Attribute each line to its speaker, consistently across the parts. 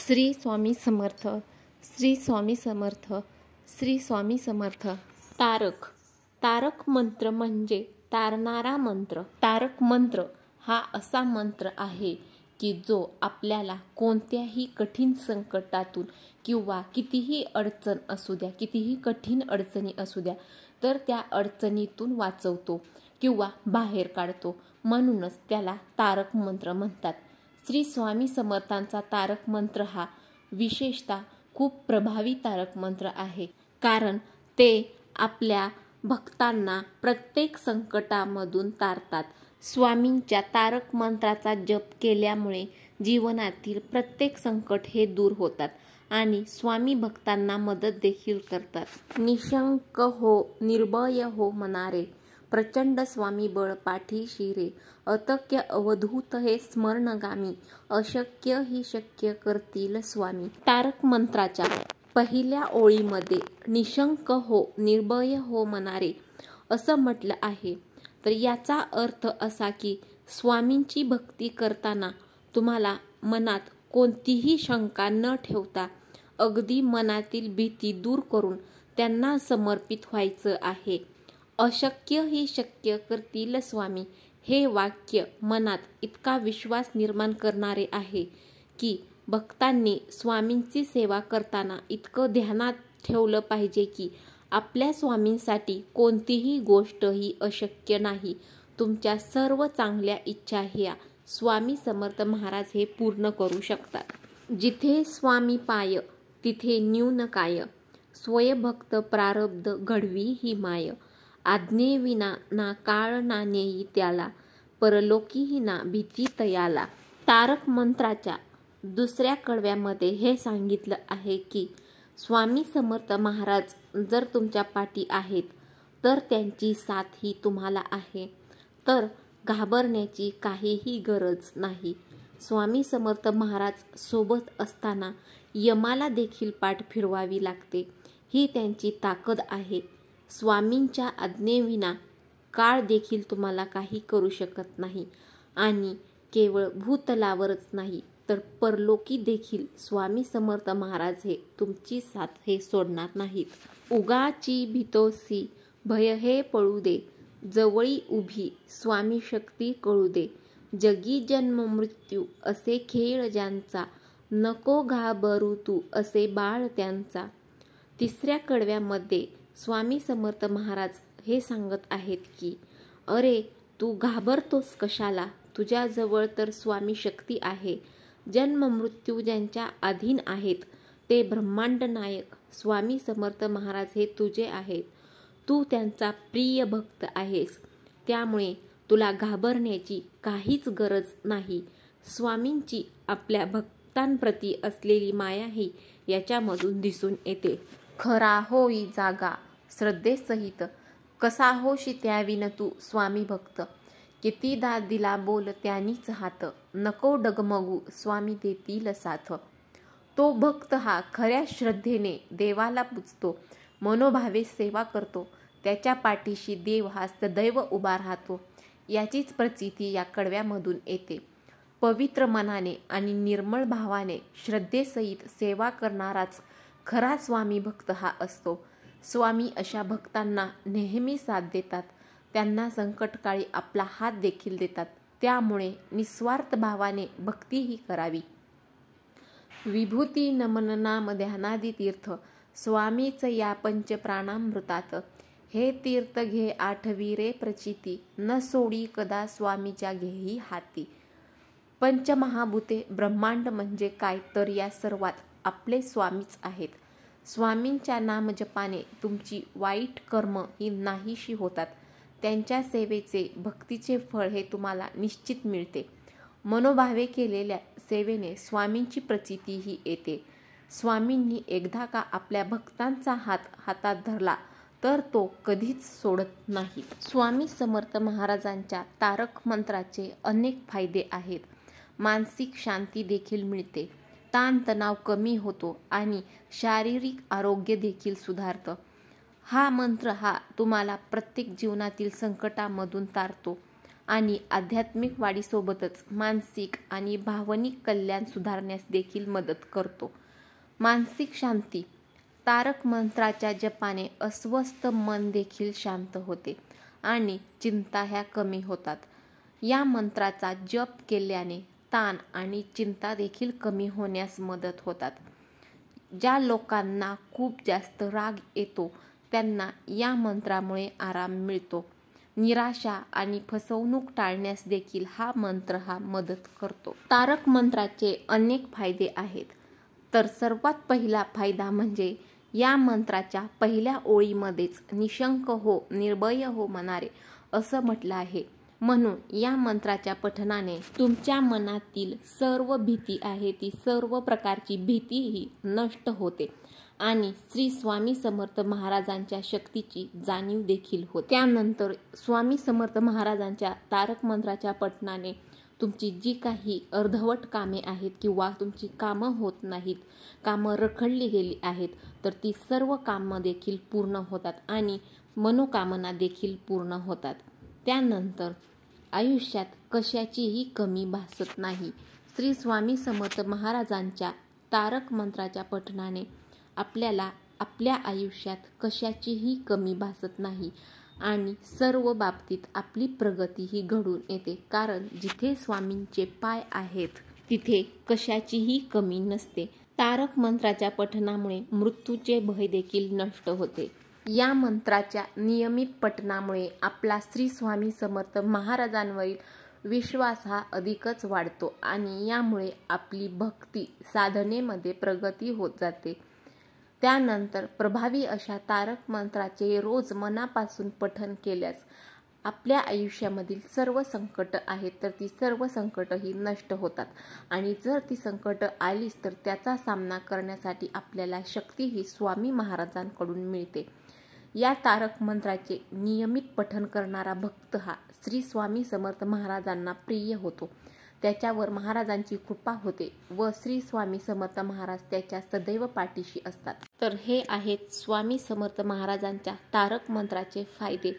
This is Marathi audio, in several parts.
Speaker 1: श्री स्वामी समर्थ, श्री स्वामी समर्थ, श्री स्वामी समर्थ। तारक, तारक मंत्र म्हणजे तारणारा मंत्र। तारक मंत्र हा असा मंत्र आहे की जो आपल्याला कोणत्याही कठीण संकटातून किंवा कितीही अडचण असू द्या, कितीही कठीण अडचणी असू द्या, तर त्या अडचणीतून वाचवतो किंवा बाहेर काढतो, म्हणूनच त्याला तारक मंत्र म्हणतात। श्री स्वामी समर्थांचा तारक मंत्र हा विशेषतः खूप प्रभावी तारक मंत्र आहे, कारण ते आपल्या भक्तांना प्रत्येक संकटामधून तारतात। स्वामींच्या तारक मंत्राचा जप केल्यामुळे जीवनातील प्रत्येक संकट हे दूर होतात आणि स्वामी भक्तांना मदत देखील करतात। निशंक हो, निर्भय हो मनारे, प्रचंड स्वामी बळ पाठीशी रे, अतक्य अवधूत हे स्मरणगामी, अशक्य ही शक्य करतील स्वामी। तारक मंत्राच्या पहिल्या ओळीमध्ये निशंक हो, निर्भय हो मनारे असं म्हटलं आहे, तर याचा अर्थ असा की स्वामींची भक्ती करताना तुम्हाला मनात कोणतीही शंका न ठेवता अगदी मनातील भीती दूर करून त्यांना समर्पित व्हायचं आहे। अशक्य ही शक्य करतील स्वामी हे वाक्य मनात इतका विश्वास निर्माण करणारे आहे की भक्तांनी स्वामींची सेवा करताना इतकं ध्यानात ठेवलं पाहिजे की आपल्या स्वामींसाठी कोणतीही गोष्ट ही अशक्य नाही। तुमच्या सर्व चांगल्या इच्छा ह्या स्वामी समर्थ महाराज हे पूर्ण करू शकतात। जिथे स्वामी पाय तिथे न्यून काय, स्वयंभक्त प्रारब्ध घडवी ही माय, आज्ञेविना ना काळ ना नेई त्याला, परलोकीही ना भीती तयाला। तारक मंत्राच्या दुसऱ्या कडव्यामध्ये हे सांगितलं आहे की स्वामी समर्थ महाराज जर तुमच्या पाठी आहेत तर त्यांची साथ ही तुम्हाला आहे, तर घाबरण्याची काहीही गरज नाही। स्वामी समर्थ महाराज सोबत असताना यमाला देखील पाठ फिरवावी लागते, ही त्यांची ताकद आहे। स्वामींच्या आज्ञेविना काळ देखील तुम्हाला काही करू शकत नाही आणि केवळ भूतलावरच नाही तर परलोकी देखील स्वामी समर्थ महाराज हे तुमची साथ हे सोडणार नाहीत। उगाची भीतोसी भय हे पळू दे, जवळी उभी स्वामी शक्ती कळू दे, जगी जन्म मृत्यू असे खेळ ज्यांचा, नको घाबरू तू असे बाळ त्यांचा। तिसऱ्या कडव्यामध्ये स्वामी समर्थ महाराज हे सांगत आहेत की अरे तू घाबरतोस कशाला, तुझ्याजवळ तर स्वामी शक्ती आहे। जन्म मृत्यू ज्यांच्या अधीन आहेत ते ब्रह्मांड नायक स्वामी समर्थ महाराज हे तुझे आहेत। तू त्यांचा प्रिय भक्त आहेस, त्यामुळे तुला घाबरण्याची काहीच गरज नाही। स्वामींची आपल्या भक्तांप्रती असलेली माया ही याच्यामधून दिसून येते। खरा होई जागा श्रद्धेसहित, कसा होशी त्याविन तू स्वामी भक्त, कितीदा दिला बोल त्यांनीच हात, नको डगमगू स्वामी देतील साथ। तो भक्त हा खऱ्या श्रद्धेने देवाला पूजतो, मनोभावे सेवा करतो, त्याच्या पाठीशी देव हा सदैव उभा राहतो, याचीच प्रचिती या कडव्यामधून येते। पवित्र मनाने आणि निर्मळ भावाने श्रद्धेसहित सेवा करणाराच खरा स्वामी भक्त हा असतो। स्वामी अशा भक्तांना नेहमी साथ देतात, त्यांना संकटकाळी आपला हात देखील देतात, त्यामुळे निस्वार्थ भावाने भक्तीही करावी। विभूती नमन नाम ध्यानादी तीर्थ, स्वामीच या पंच प्राणामृतात, हे तीर्थ घे आठवी रे प्रचिती, न सोडी कदा स्वामीच्या घेई हाती। पंचमहाभूते ब्रह्मांड म्हणजे काय, तर या सर्वात आपले स्वामीच आहेत। स्वामींच्या नामजपाने तुमची वाईट कर्म ही नाहीशी होतात, त्यांच्या सेवेचे भक्तीचे फळ हे तुम्हाला निश्चित मिळते। मनोभावे केलेल्या सेवेने स्वामींची प्रचिती ही येते। स्वामींनी एकदा का आपल्या भक्तांचा हात हातात धरला तर तो कधीच सोडत नाही। स्वामी समर्थ महाराजांच्या तारक मंत्राचे अनेक फायदे आहेत। मानसिक शांती देखील मिळते, ताणतणाव कमी होतो आणि शारीरिक आरोग्य देखील सुधारतं। हा मंत्र हा तुम्हाला प्रत्येक जीवनातील संकटामधून तारतो। आणि आध्यात्मिक वाढीसोबतच मानसिक आणि भावनिक कल्याण सुधारण्यास देखील मदत करतो. मानसिक शांती. तारक मंत्राच्या जपाने अस्वस्थ मन देखील शांत होते आणि चिंता ह्या कमी होतात. या मंत्राचा जप केल्याने ताण आणि चिंता देखील कमी होण्यास मदत होतात. ज्या लोकांना खूप जास्त राग येतो त्यांना या मंत्रामुळे आराम मिळतो. निराशा आणि फसवणूक टाळण्यास देखील हा मंत्र मदत करतो. तारक मंत्राचे अनेक फायदे आहेत. तर सर्वात पहिला फायदा म्हणजे या मंत्राच्या पहिल्या ओळीमध्येच निशंक हो, निर्भय हो म्हणारे असं म्हटलं आहे. म्हणून या मंत्राच्या पठणाने तुमच्या मनातील सर्व भीती आहे ती सर्व प्रकारची भीतीही नष्ट होते आणि श्री स्वामी समर्थ महाराजांच्या शक्तीची जाणीव देखील होते. त्यानंतर स्वामी समर्थ महाराजांच्या तारक मंत्राच्या पठणाने तुमची जी काही अर्धवट कामे आहेत किंवा तुमची कामं होत नाहीत, कामं रखडली गेली आहेत, तर ती सर्व कामं देखील पूर्ण होतात आणि मनोकामना देखील पूर्ण होतात. त्यानंतर आयुष्यात कशाचीही कमी भासत नाही. श्री स्वामी समर्थ महाराजांच्या तारक मंत्राच्या पठणाने आपल्याला आपल्या आयुष्यात कशाचीही कमी भासत नाही आणि सर्व बाबतीत आपली प्रगती ही घडून येते. कारण जिथे स्वामींचे पाय आहेत तिथे कशाचीही कमी नसते. तारक मंत्राच्या पठणामुळे मृत्यूचे भय देखील नष्ट होते. या मंत्राच्या नियमित पठणामुळे आपला श्री स्वामी समर्थ महाराजांवरील विश्वास अधिकच वाढतो आणि यामुळे आपली भक्ती साधनेमध्ये प्रगती होत जाते. त्यानंतर प्रभावी अशा तारक मंत्राचे रोज मनापासून पठण केल्यास आपल्या आयुष्यामधील सर्व संकट आहेत तर ती सर्व संकटही नष्ट होतात आणि जर ती संकट आलीच तर त्याचा सामना करण्यासाठी आपल्याला शक्ती ही स्वामी महाराजांकडून मिळते. या तारक मंत्राचे नियमित पठण करणारा भक्त श्री स्वामी समर्थ महाराजांना प्रिय होतो. त्याच्यावर महाराजांची कृपा होते व श्री स्वामी समर्थ महाराज त्याच्या सदैव पाठीशी असतात. तर हे आहेत स्वामी समर्थ महाराजांच्या तारक मंत्राचे फायदे.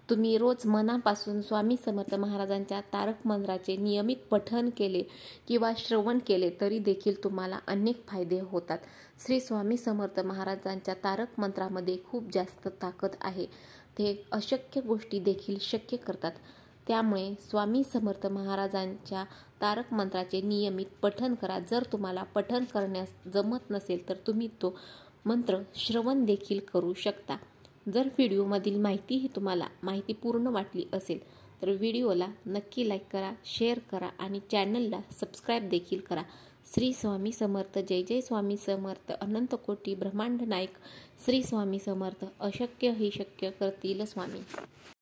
Speaker 1: तुम्ही रोज मनापासून स्वामी समर्थ महाराजांच्या तारक मंत्राचे नियमित पठण केले किंवा श्रवण केले तरी देखील तुम्हाला अनेक फायदे होतात. श्री स्वामी समर्थ महाराजांच्या तारक मंत्रामध्ये खूप जास्त ताकद आहे. ते अशक्य गोष्टी देखील शक्य करतात. त्यामुळे स्वामी समर्थ महाराजांच्या तारक मंत्राचे नियमित पठण करा. जर तुम्हाला पठण करण्यास जमत नसेल तर तुम्ही तो मंत्र श्रवण देखील करू शकता. जर व्हिडिओमधील माहिती ही तुम्हाला माहितीपूर्ण वाटली असेल तर व्हिडिओला नक्की लाईक करा, शेअर करा आणि चॅनलला सबस्क्राईब देखील करा. श्री स्वामी समर्थ. जय जय स्वामी समर्थ. अनंत कोटी ब्रह्मांड नायक श्री स्वामी समर्थ. अशक्य ही शक्य करतील स्वामी.